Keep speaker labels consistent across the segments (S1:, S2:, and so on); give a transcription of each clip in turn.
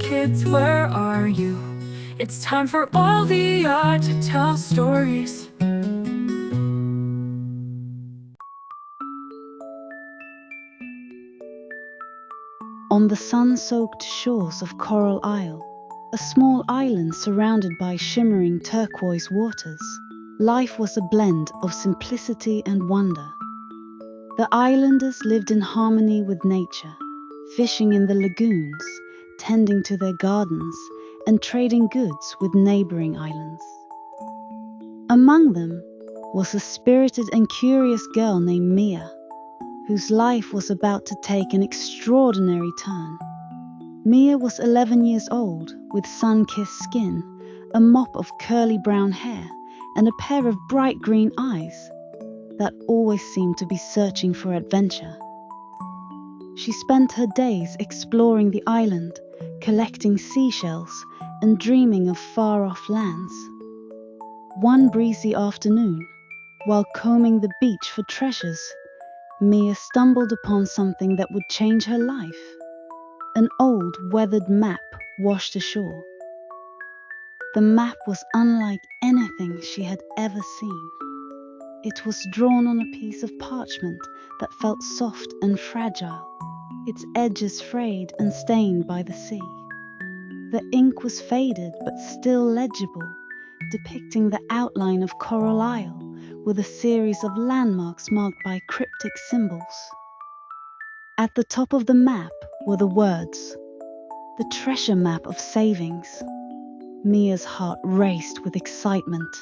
S1: kids, where are you? It's time for all the art to tell stories.
S2: On the sun-soaked shores of Coral Isle, a small island surrounded by shimmering turquoise waters, life was a blend of simplicity and wonder. The islanders lived in harmony with nature, fishing in the lagoons, tending to their gardens, and trading goods with neighboring islands. Among them was a spirited and curious girl named Mia, whose life was about to take an extraordinary turn. Mia was 11 years old, with sun-kissed skin, a mop of curly brown hair, and a pair of bright green eyes that always seemed to be searching for adventure. She spent her days exploring the island, collecting seashells, and dreaming of far-off lands. One breezy afternoon, while combing the beach for treasures, Mia stumbled upon something that would change her life. An old, weathered map washed ashore. The map was unlike anything she had ever seen. It was drawn on a piece of parchment that felt soft and fragile, its edges frayed and stained by the sea. The ink was faded but still legible, depicting the outline of Coral Isle with a series of landmarks marked by cryptic symbols. At the top of the map were the words, "The treasure map of savings." Mia's heart raced with excitement.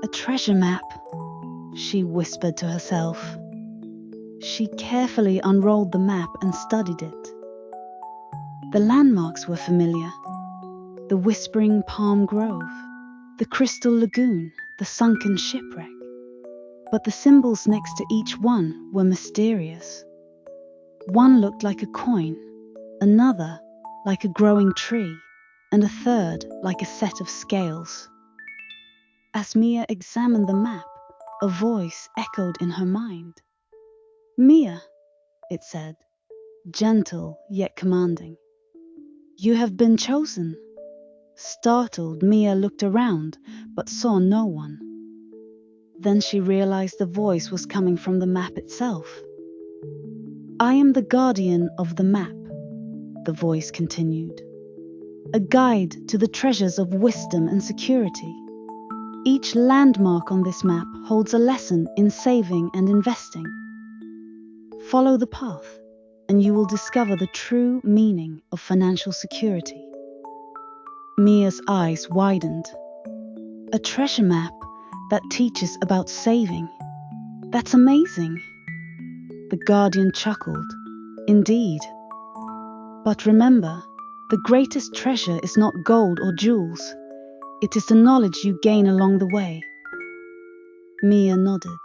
S2: A treasure map, she whispered to herself. She carefully unrolled the map and studied it. The landmarks were familiar. The whispering palm grove, the crystal lagoon, the sunken shipwreck. But the symbols next to each one were mysterious. One looked like a coin, another like a growing tree, and a third like a set of scales. As Mia examined the map, a voice echoed in her mind. "Mia," it said, gentle yet commanding. "You have been chosen." Startled, Mia looked around, but saw no one. Then she realized the voice was coming from the map itself. "I am the guardian of the map," the voice continued. "A guide to the treasures of wisdom and security. Each landmark on this map holds a lesson in saving and investing. Follow the path, and you will discover the true meaning of financial security." Mia's eyes widened. "A treasure map that teaches about saving. That's amazing." The guardian chuckled. "Indeed. But remember, the greatest treasure is not gold or jewels. It is the knowledge you gain along the way." Mia nodded,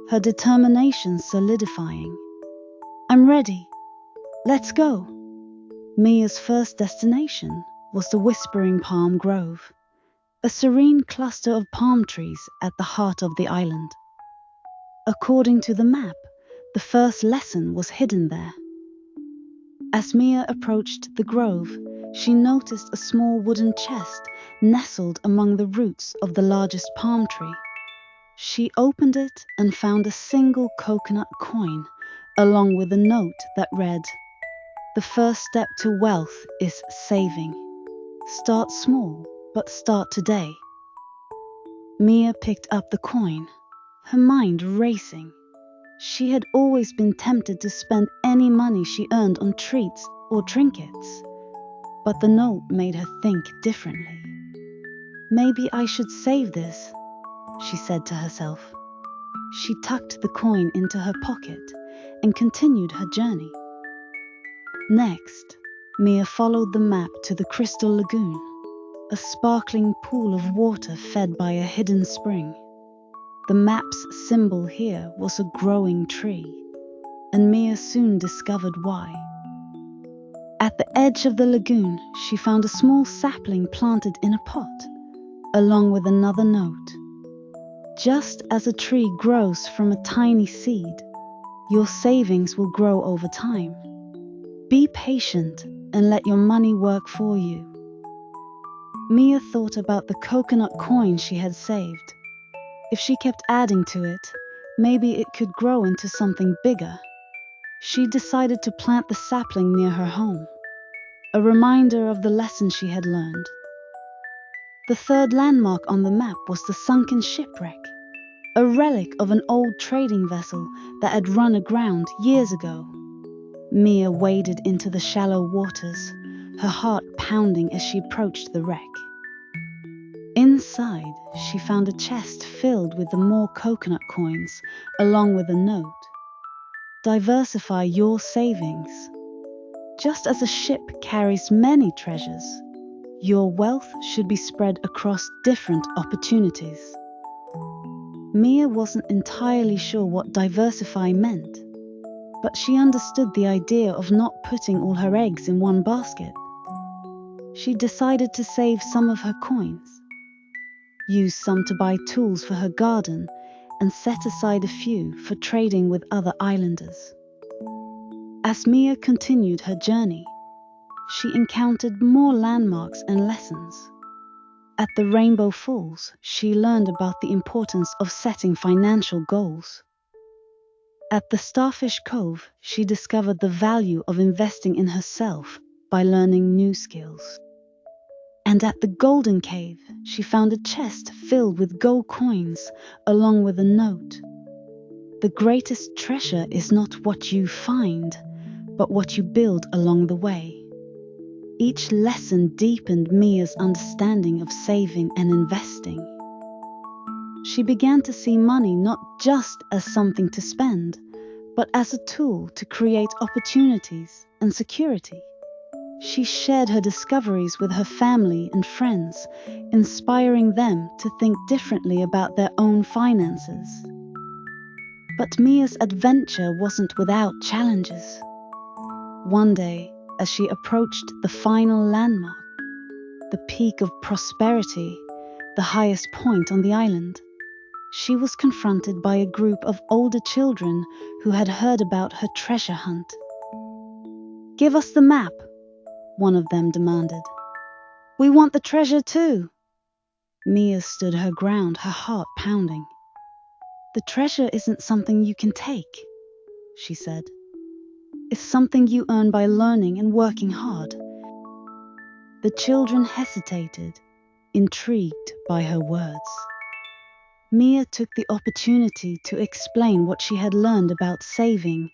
S2: her determination solidifying. "I'm ready. Let's go." Mia's first destination was the Whispering Palm Grove, a serene cluster of palm trees at the heart of the island. According to the map, the first lesson was hidden there. As Mia approached the grove, she noticed a small wooden chest nestled among the roots of the largest palm tree. She opened it and found a single coconut coin, along with a note that read, "The first step to wealth is saving. Start small, but start today." Mia picked up the coin, her mind racing. She had always been tempted to spend any money she earned on treats or trinkets, but the note made her think differently. "Maybe I should save this," she said to herself. She tucked the coin into her pocket and continued her journey. Next, Mia followed the map to the Crystal Lagoon, a sparkling pool of water fed by a hidden spring. The map's symbol here was a growing tree, and Mia soon discovered why. At the edge of the lagoon, she found a small sapling planted in a pot, along with another note. "Just as a tree grows from a tiny seed, your savings will grow over time." Be patient and let your money work for you. Mia thought about the coconut coin she had saved. If she kept adding to it, maybe it could grow into something bigger. She decided to plant the sapling near her home, a reminder of the lesson she had learned. The third landmark on the map was the sunken shipwreck, a relic of an old trading vessel that had run aground years ago. Mia waded into the shallow waters, her heart pounding as she approached the wreck. Inside, she found a chest filled with the more coconut coins, along with a note. Diversify your savings. Just as a ship carries many treasures, your wealth should be spread across different opportunities. Mia wasn't entirely sure what diversify meant, but she understood the idea of not putting all her eggs in one basket. She decided to save some of her coins, use some to buy tools for her garden, and set aside a few for trading with other islanders. As Mia continued her journey, she encountered more landmarks and lessons. At the Rainbow Falls, she learned about the importance of setting financial goals. At the Starfish Cove, she discovered the value of investing in herself by learning new skills. And at the Golden Cave, she found a chest filled with gold coins, along with a note. The greatest treasure is not what you find, but what you build along the way. Each lesson deepened Mia's understanding of saving and investing. She began to see money not just as something to spend, but as a tool to create opportunities and security. She shared her discoveries with her family and friends, inspiring them to think differently about their own finances. But Mia's adventure wasn't without challenges. One day, as she approached the final landmark, the Peak of Prosperity, the highest point on the island, she was confronted by a group of older children who had heard about her treasure hunt. "Give us the map," one of them demanded. "We want the treasure too." Mia stood her ground, her heart pounding. "The treasure isn't something you can take," she said. "It's something you earn by learning and working hard." The children hesitated, intrigued by her words. Mia took the opportunity to explain what she had learned about saving,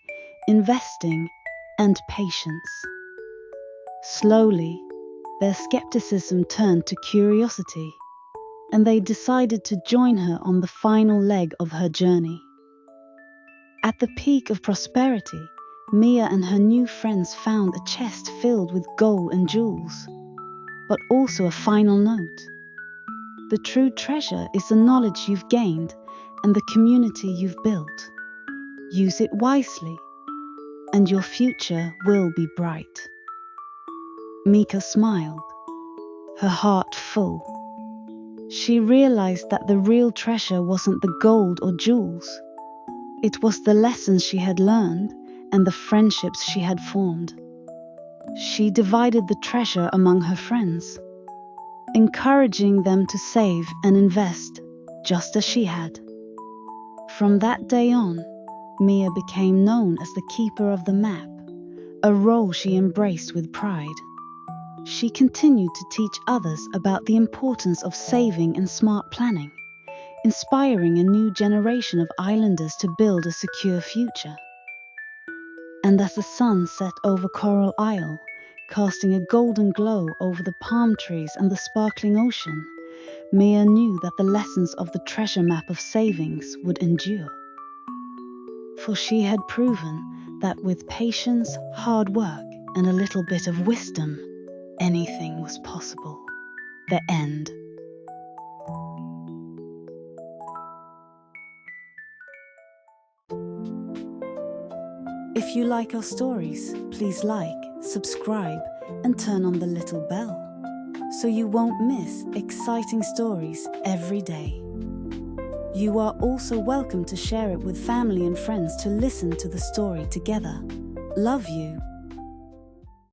S2: investing, and patience. Slowly, their skepticism turned to curiosity, and they decided to join her on the final leg of her journey. At the Peak of Prosperity, Mia and her new friends found a chest filled with gold and jewels, but also a final note. The true treasure is the knowledge you've gained and the community you've built. Use it wisely, and your future will be bright. Mika smiled, her heart full. She realized that the real treasure wasn't the gold or jewels. It was the lessons she had learned and the friendships she had formed. She divided the treasure among her friends, encouraging them to save and invest just as she had. From that day on, Mia became known as the keeper of the map, a role she embraced with pride. She continued to teach others about the importance of saving and smart planning, inspiring a new generation of islanders to build a secure future. And as the sun set over Coral Isle, casting a golden glow over the palm trees and the sparkling ocean, Mia knew that the lessons of the treasure map of savings would endure. For she had proven that with patience, hard work, and a little bit of wisdom, anything was possible. The end. If you like our stories, please like, subscribe, and turn on the little bell so you won't miss exciting stories every day. You are also welcome to share it with family and friends to listen to the story together. Love you.